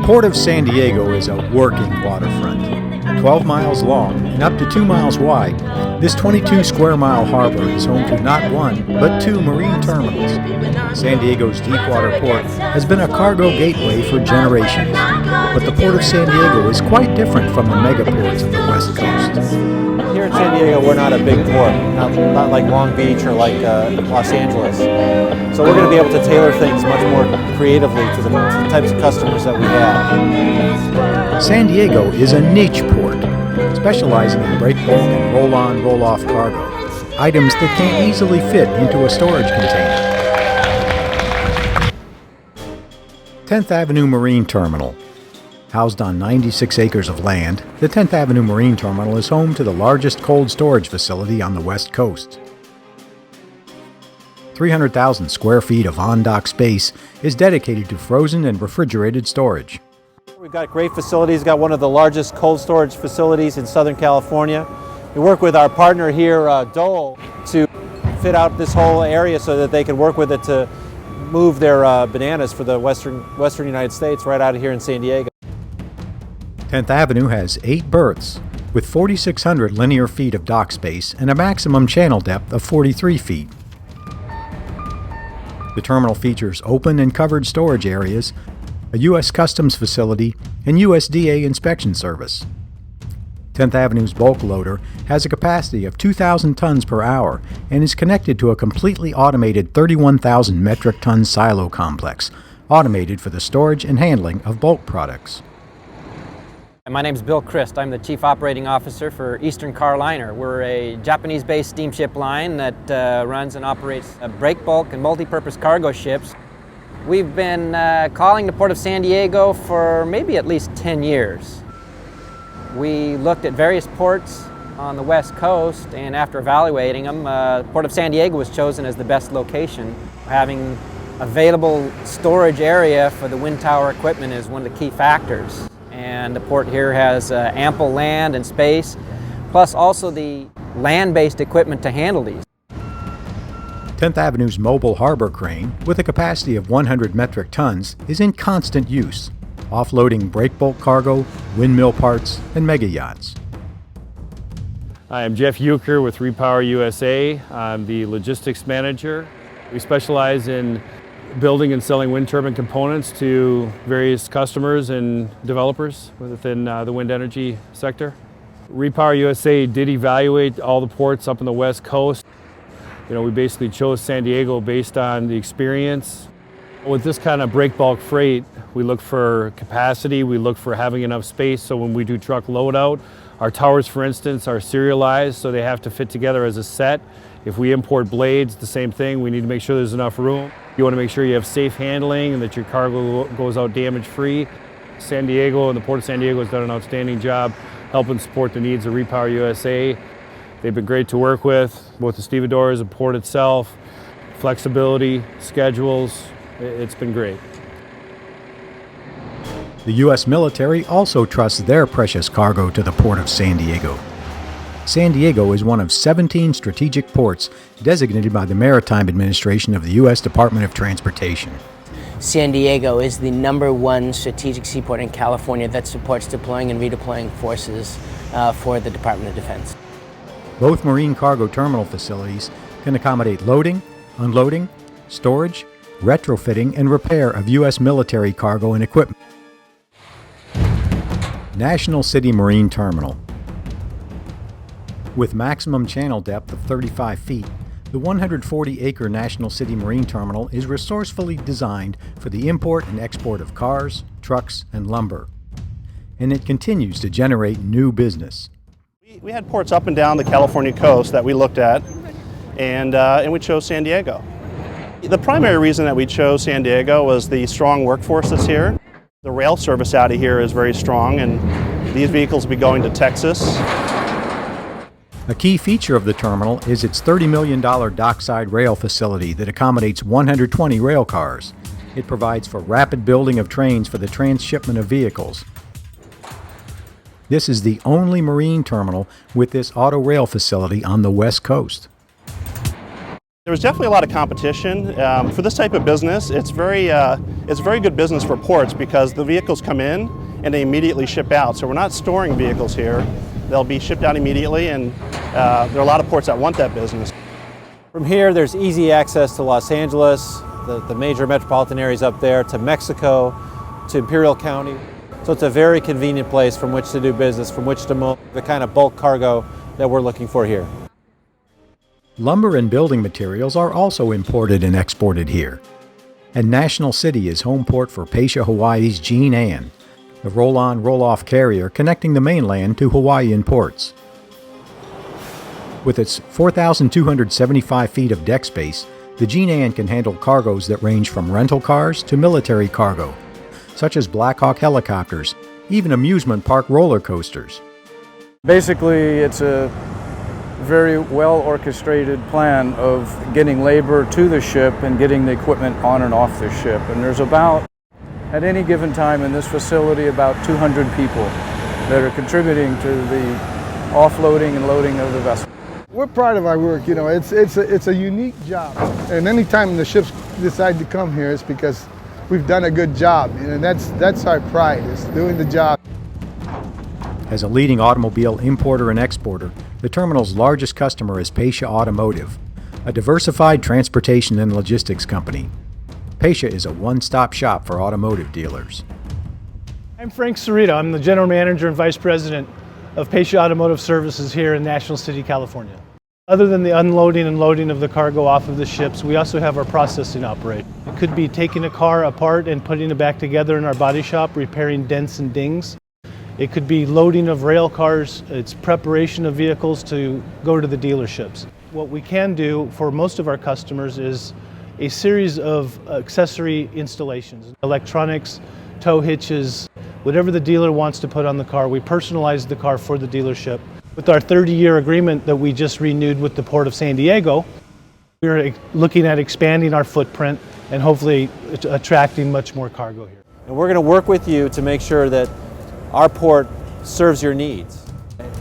Port of San Diego is a working waterfront. 12 miles long and up to 2 miles wide, this 22 square mile harbor is home to not one, but two marine terminals. San Diego's deepwater port has been a cargo gateway for generations, but the Port of San Diego is quite different from the megaports of the West Coast. Here in San Diego, we're not a big port, not like Long Beach or like Los Angeles. So we're going to be able to tailor things much more creatively to the types of customers that we have. San Diego is a niche port, specializing in break bulk and roll-on, roll-off cargo, items that can't easily fit into a storage container. 10th Avenue Marine Terminal. Housed on 96 acres of land, the 10th Avenue Marine Terminal is home to the largest cold storage facility on the West Coast. 300,000 square feet of on-dock space is dedicated to frozen and refrigerated storage. We've got great facilities, got one of the largest cold storage facilities in Southern California. We work with our partner here, Dole, to fit out this whole area so that they can work with it to move their bananas for the western United States right out of here in San Diego. 10th Avenue has 8 berths, with 4,600 linear feet of dock space and a maximum channel depth of 43 feet. The terminal features open and covered storage areas, a U.S. Customs facility, and USDA inspection service. 10th Avenue's bulk loader has a capacity of 2,000 tons per hour and is connected to a completely automated 31,000 metric ton silo complex, automated for the storage and handling of bulk products. My name is Bill Christ. I'm the Chief Operating Officer for Eastern Car Liner. We're a Japanese-based steamship line that runs and operates break bulk and multi-purpose cargo ships. We've been calling the Port of San Diego for maybe at least 10 years. We looked at various ports on the West Coast, and after evaluating them, Port of San Diego was chosen as the best location. Having available storage area for the wind tower equipment is one of the key factors. And the port here has ample land and space, plus also the land-based equipment to handle these. 10th Avenue's mobile harbor crane, with a capacity of 100 metric tons, is in constant use, offloading break bulk cargo, windmill parts, and mega yachts. I am Jeff Euchre with Repower USA. I'm the logistics manager. We specialize in building and selling wind turbine components to various customers and developers within the wind energy sector. Repower USA did evaluate all the ports up on the West Coast. We basically chose San Diego based on the experience. With this kind of break bulk freight, we look for capacity, we look for having enough space, so when we do truck load out, our towers, for instance, are serialized, so they have to fit together as a set. If we import blades, the same thing, we need to make sure there's enough room. You want to make sure you have safe handling and that your cargo goes out damage-free. San Diego and the Port of San Diego has done an outstanding job helping support the needs of Repower USA. They've been great to work with, both the stevedores, the port itself, flexibility, schedules. It's been great. The U.S. military also trusts their precious cargo to the Port of San Diego. San Diego is one of 17 strategic ports designated by the Maritime Administration of the U.S. Department of Transportation. San Diego is the #1 strategic seaport in California that supports deploying and redeploying forces for the Department of Defense. Both marine cargo terminal facilities can accommodate loading, unloading, storage, retrofitting, and repair of U.S. military cargo and equipment. National City Marine Terminal. With maximum channel depth of 35 feet, the 140-acre National City Marine Terminal is resourcefully designed for the import and export of cars, trucks, and lumber. And it continues to generate new business. We had ports up and down the California coast that we looked at, and we chose San Diego. The primary reason that we chose San Diego was the strong workforce that's here. The rail service out of here is very strong, and these vehicles will be going to Texas. A key feature of the terminal is its $30 million dockside rail facility that accommodates 120 rail cars. It provides for rapid building of trains for the transshipment of vehicles. This is the only marine terminal with this auto rail facility on the West Coast. There was definitely a lot of competition. For this type of business, it's very good business for ports because the vehicles come in and they immediately ship out. So we're not storing vehicles here. They'll be shipped out immediately, and there are a lot of ports that want that business. From here, there's easy access to Los Angeles, the major metropolitan areas up there, to Mexico, to Imperial County. So it's a very convenient place from which to do business, from which to move the kind of bulk cargo that we're looking for here. Lumber and building materials are also imported and exported here. And National City is home port for Pasha Hawaii's Jean Ann, the roll-on, roll-off carrier connecting the mainland to Hawaiian ports. With its 4,275 feet of deck space, the Jean Ann can handle cargoes that range from rental cars to military cargo, such as Black Hawk helicopters, even amusement park roller coasters. Basically, it's a very well orchestrated plan of getting labor to the ship and getting the equipment on and off the ship. And there's about, at any given time in this facility, about 200 people that are contributing to the offloading and loading of the vessel. We're proud of our work. You know, it's a unique job. And anytime the ships decide to come here, it's because we've done a good job. And that's our pride, is doing the job. As a leading automobile importer and exporter, the terminal's largest customer is Pasha Automotive, a diversified transportation and logistics company. Pasha is a one-stop shop for automotive dealers. I'm Frank Cerrito. I'm the General Manager and Vice President of Pasha Automotive Services here in National City, California. Other than the unloading and loading of the cargo off of the ships, we also have our processing operation. It could be taking a car apart and putting it back together in our body shop, repairing dents and dings. It could be loading of rail cars, it's preparation of vehicles to go to the dealerships. What we can do for most of our customers is a series of accessory installations, electronics, tow hitches, whatever the dealer wants to put on the car. We personalize the car for the dealership. With our 30-year agreement that we just renewed with the Port of San Diego, we're looking at expanding our footprint and hopefully attracting much more cargo here. And we're going to work with you to make sure that our port serves your needs.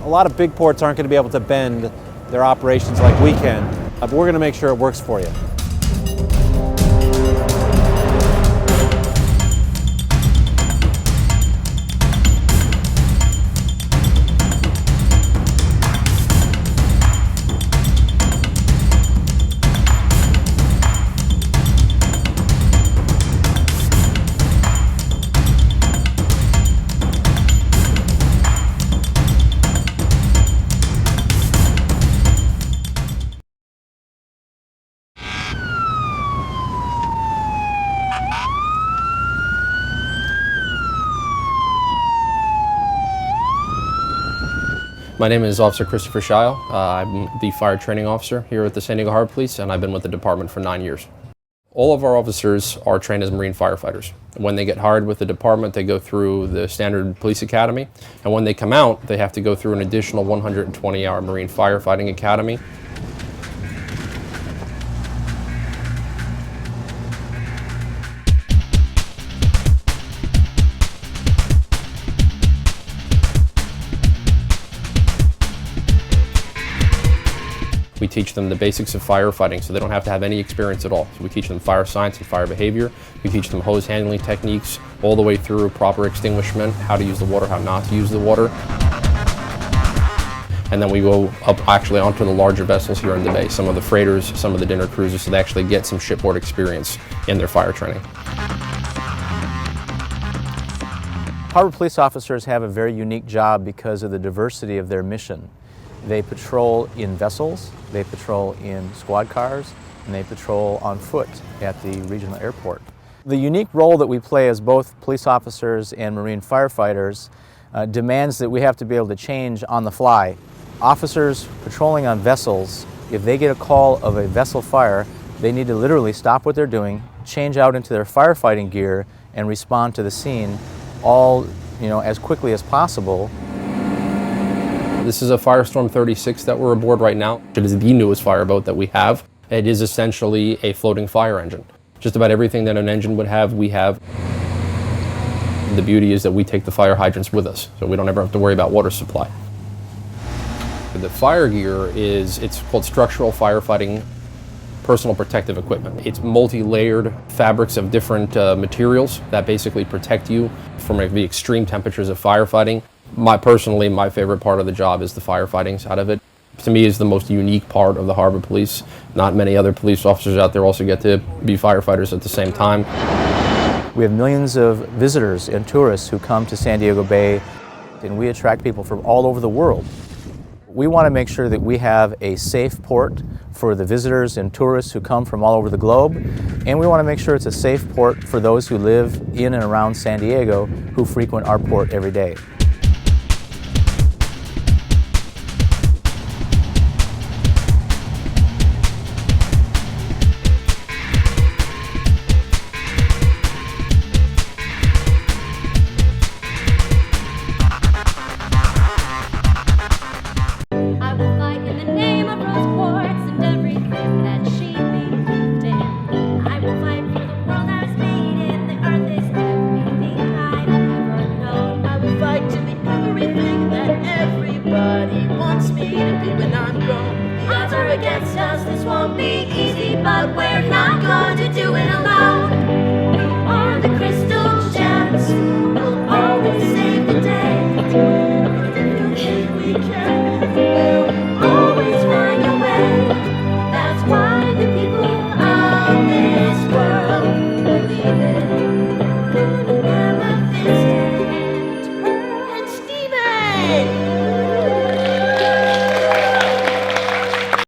A lot of big ports aren't going to be able to bend their operations like we can, but we're going to make sure it works for you. My name is Officer Christopher Scheil. I'm the fire training officer here at the San Diego Harbor Police, and I've been with the department for 9 years. All of our officers are trained as Marine firefighters. When they get hired with the department, they go through the standard police academy, and when they come out, they have to go through an additional 120-hour Marine firefighting academy. We teach them the basics of firefighting so they don't have to have any experience at all. So we teach them fire science and fire behavior. We teach them hose handling techniques all the way through proper extinguishment, how to use the water, how not to use the water. And then we go up actually onto the larger vessels here in the bay, some of the freighters, some of the dinner cruisers, so they actually get some shipboard experience in their fire training. Harbor police officers have a very unique job because of the diversity of their mission. They patrol in vessels, they patrol in squad cars, and they patrol on foot at the regional airport. The unique role that we play as both police officers and Marine firefighters demands that we have to be able to change on the fly. Officers patrolling on vessels, if they get a call of a vessel fire, they need to literally stop what they're doing, change out into their firefighting gear, and respond to the scene all as quickly as possible. This is a Firestorm 36 that we're aboard right now. It is the newest fireboat that we have. It is essentially a floating fire engine. Just about everything that an engine would have, we have. The beauty is that we take the fire hydrants with us, so we don't ever have to worry about water supply. The fire gear it's called structural firefighting personal protective equipment. It's multi-layered fabrics of different materials that basically protect you from the extreme temperatures of firefighting. Personally, my favorite part of the job is the firefighting side of it. To me, is the most unique part of the Harbor Police. Not many other police officers out there also get to be firefighters at the same time. We have millions of visitors and tourists who come to San Diego Bay, and we attract people from all over the world. We want to make sure that we have a safe port for the visitors and tourists who come from all over the globe, and we want to make sure it's a safe port for those who live in and around San Diego who frequent our port every day. I will fight in the name of Rose Quartz and everything that she believed in. I will fight for the world I was made in. The earth is everything I've ever known. I will fight to be everything that everybody wants me to be when I'm grown. The odds are against us, this won't be easy, but we're not going to do it alone.